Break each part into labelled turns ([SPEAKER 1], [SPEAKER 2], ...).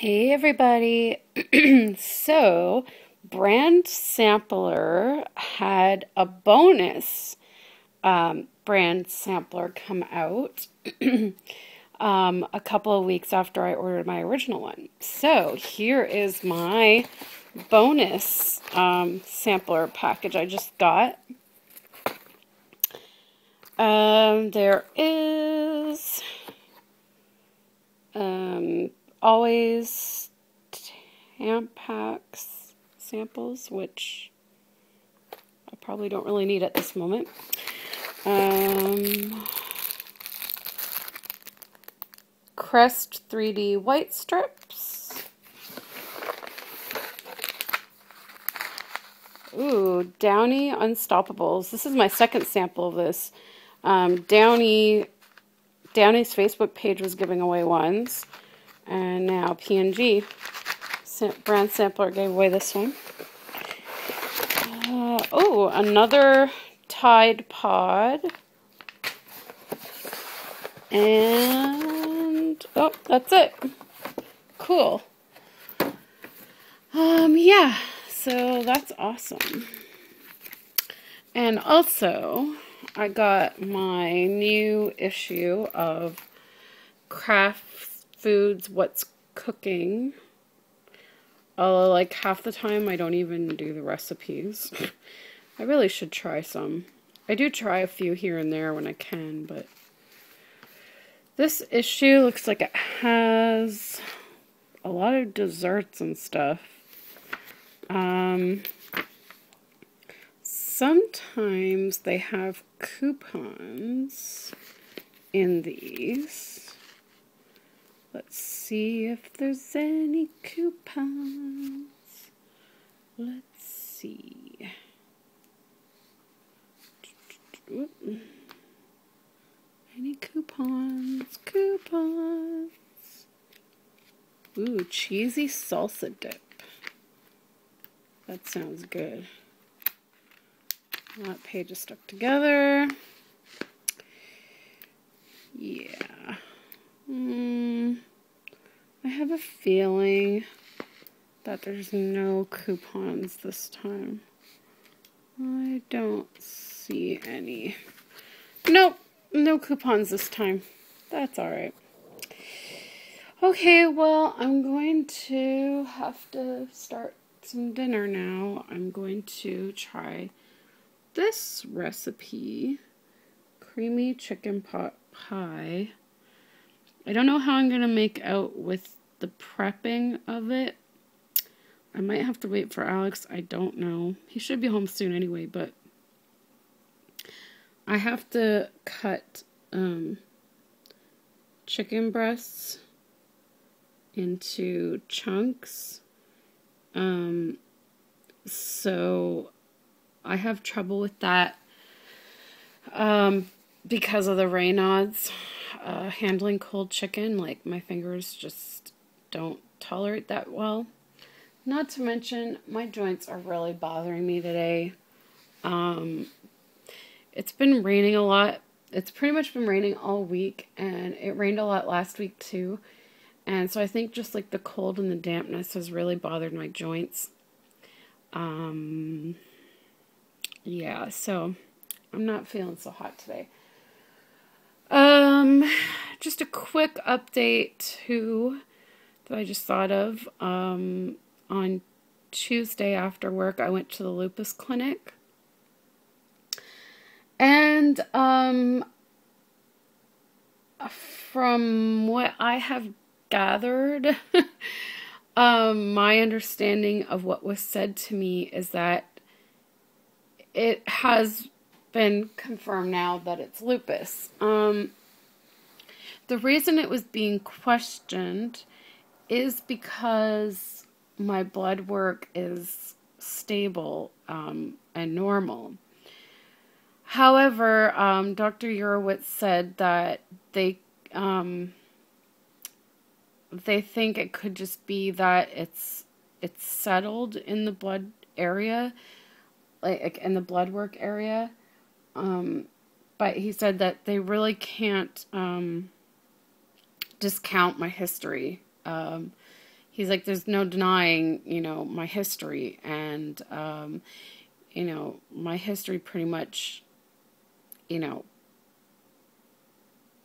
[SPEAKER 1] Hey everybody. So, Brand Sampler had a bonus brand sampler come out a couple of weeks after I ordered my original one. So, here is my bonus sampler package I just got. There is always Tampax samples, which I probably don't really need at this moment. Crest 3D white strips. Ooh, Downy Unstoppables. This is my second sample of this. Downy's Facebook page was giving away ones, and now P&G brand sampler gave away this one. Oh, another Tide Pod, and oh, that's it. Cool. Yeah, so that's awesome. And also, I got my new issue of Kraft Foods What's Cooking. Although, like, half the time I don't even do the recipes. I really should try some. I do try a few here and there when I can, but this issue looks like it has a lot of desserts and stuff. Sometimes they have coupons in these. Let's see if there's any coupons. Let's see. Any coupons? Coupons. Ooh, cheesy salsa dip. That sounds good. That page is stuck together. Yeah. I have a feeling that there's no coupons this time. I don't see any. Nope, no coupons this time. That's alright. Okay, well, I'm going to have to start some dinner now. I'm going to try this recipe, creamy chicken pot pie. I don't know how I'm going to make out with the prepping of it. I might have to wait for Alex. I don't know. He should be home soon anyway, but I have to cut chicken breasts into chunks. So I have trouble with that because of the Raynaud's handling cold chicken. Like, my fingers just don't tolerate that well. Not to mention, my joints are really bothering me today. It's been raining a lot. It's pretty much been raining all week, and it rained a lot last week too. And so I think just like the cold and the dampness has really bothered my joints. Yeah, so I'm not feeling so hot today. Just a quick update too that I just thought of. On Tuesday after work, I went to the lupus clinic. And from what I have gathered, my understanding of what was said to me is that it has been confirmed now that it's lupus. The reason it was being questioned is because my blood work is stable and normal. However, Dr. Urowitz said that they think it could just be that it's settled in the blood area, like in the blood work area. But he said that they really can't discount my history. he's like, there's no denying, my history. And, my history pretty much, you know,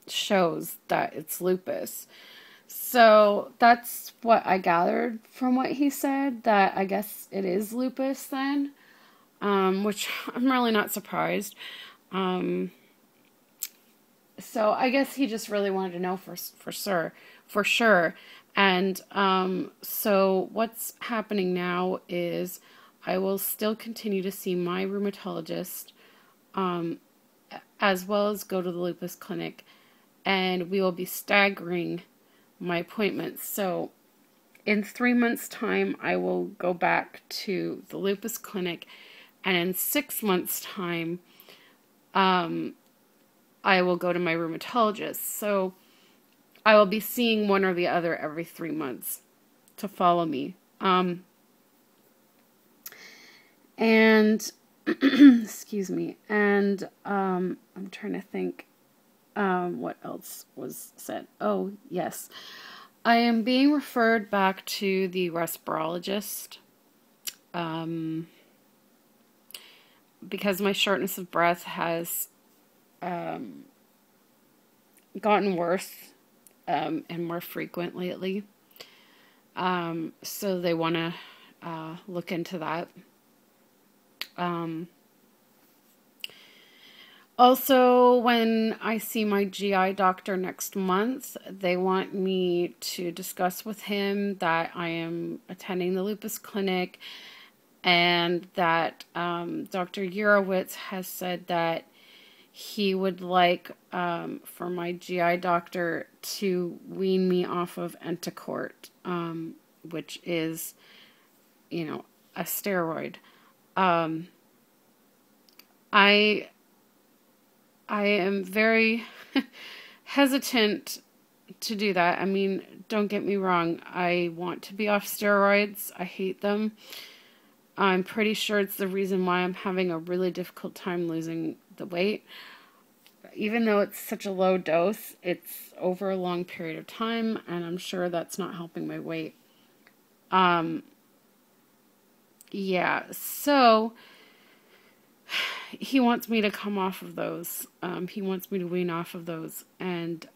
[SPEAKER 1] shows that it's lupus. So that's what I gathered from what he said, that I guess it is lupus then, which I'm really not surprised. So I guess he just really wanted to know for sure. And so what's happening now is I will still continue to see my rheumatologist, as well as go to the lupus clinic, and we will be staggering my appointments. So in 3 months' time, I will go back to the lupus clinic, and in 6 months' time, I will go to my rheumatologist. So I will be seeing one or the other every 3 months to follow me. And excuse me. And I'm trying to think what else was said. Oh, yes. I am being referred back to the respirologist because my shortness of breath has gotten worse and more frequent lately. So they want to look into that. Also, when I see my GI doctor next month, they want me to discuss with him that I am attending the lupus clinic, and that Dr. Urowitz has said that he would like for my GI doctor to wean me off of Entecort, which is, a steroid. I am very hesitant to do that. I mean, don't get me wrong. I want to be off steroids. I hate them. I'm pretty sure it's the reason why I'm having a really difficult time losing the weight. Even though it's such a low dose, it's over a long period of time, and I'm sure that's not helping my weight. Yeah, so he wants me to come off of those. He wants me to wean off of those. And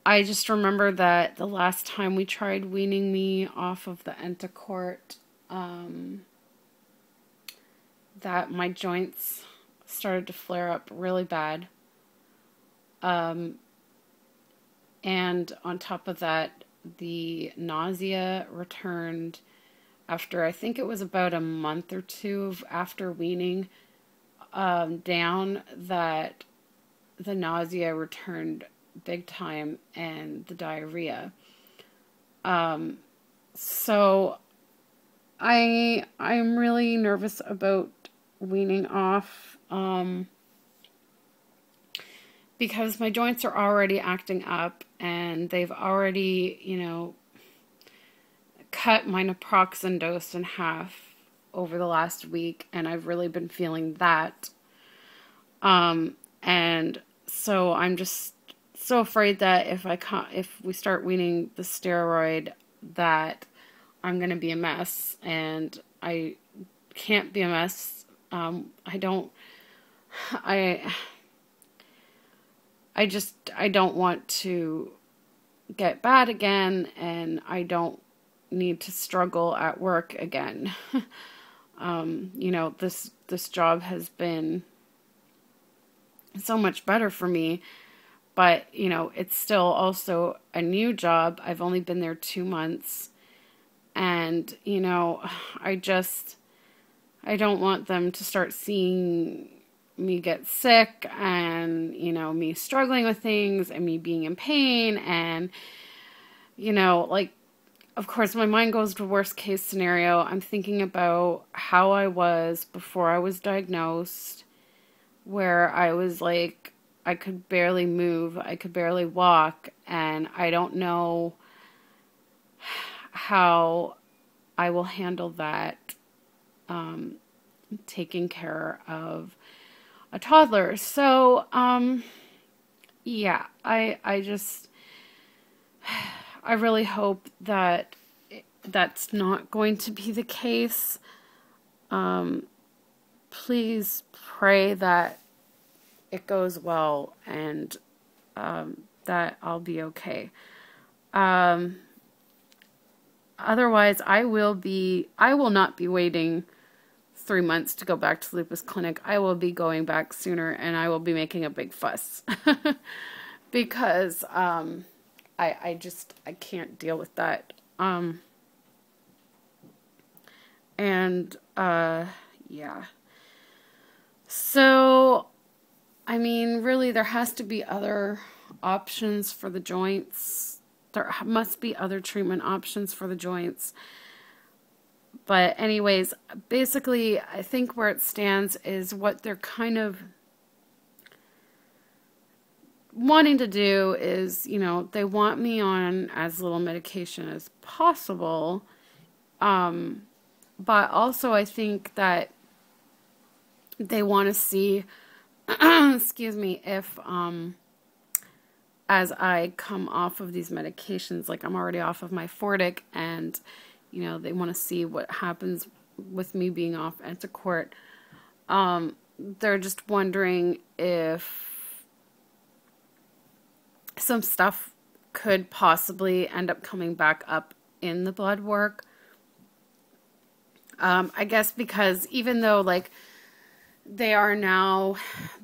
[SPEAKER 1] I just remember that the last time we tried weaning me off of the Entecort, that my joints started to flare up really bad. And on top of that, the nausea returned after, I think it was about a month or two after weaning down, that the nausea returned big time, and the diarrhea. So I'm really nervous about weaning off because my joints are already acting up, and they've already, cut my naproxen dose in half over the last week, and I've really been feeling that. And so I'm just so afraid that if we start weaning the steroid, that I'm going to be a mess, and I can't be a mess. I don't want to get bad again, and I don't need to struggle at work again. This job has been so much better for me, but it's still also a new job. I've only been there 2 months, and I don't want them to start seeing me get sick, and me struggling with things, and me being in pain, and of course, my mind goes to worst case scenario. I'm thinking about how I was before I was diagnosed, where I was like, I could barely move, I could barely walk, and I don't know how I will handle that, taking care of a toddler. So, yeah, I just I really hope that that's not going to be the case. Please pray that it goes well and that I'll be okay. Otherwise, I will not be waiting 3 months to go back to the lupus clinic. I will be going back sooner, and I will be making a big fuss because I can't deal with that. Yeah. So, I mean, really, there has to be other options for the joints. There must be other treatment options for the joints. But anyways, basically, I think where it stands is what they're kind of wanting to do is, you know, they want me on as little medication as possible. But also I think that they want to see, excuse me, if, as I come off of these medications, like I'm already off of my Fortic, and, you know, they want to see what happens with me being off Entacort. They're just wondering if some stuff could possibly end up coming back up in the blood work. I guess because even though, like, they are now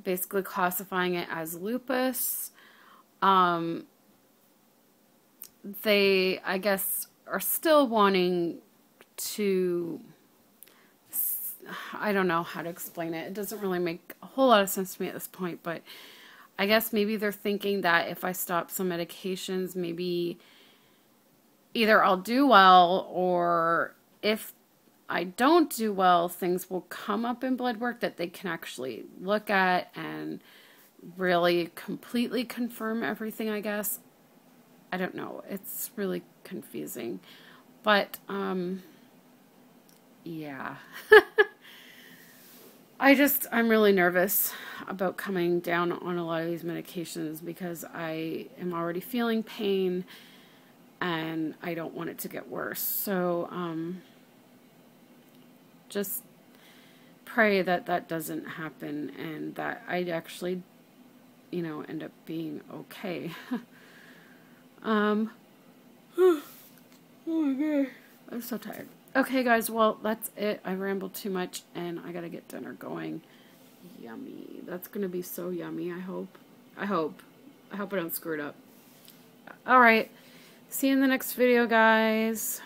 [SPEAKER 1] basically classifying it as lupus, they, I guess, are still wanting to, I don't know how to explain it. It doesn't really make a whole lot of sense to me at this point, but I guess maybe they're thinking that if I stop some medications, maybe either I'll do well, or if I don't do well, things will come up in blood work that they can actually look at and really completely confirm everything, I guess. I don't know. It's really confusing. But, yeah. I'm really nervous about coming down on a lot of these medications because I am already feeling pain and I don't want it to get worse. So, just pray that that doesn't happen and that I actually, you know, end up being okay. Oh my god, I'm so tired. Okay, guys, well, that's it. I rambled too much, and I gotta get dinner going. Yummy. That's gonna be so yummy, I hope. I hope I don't screw it up. Alright, see you in the next video, guys.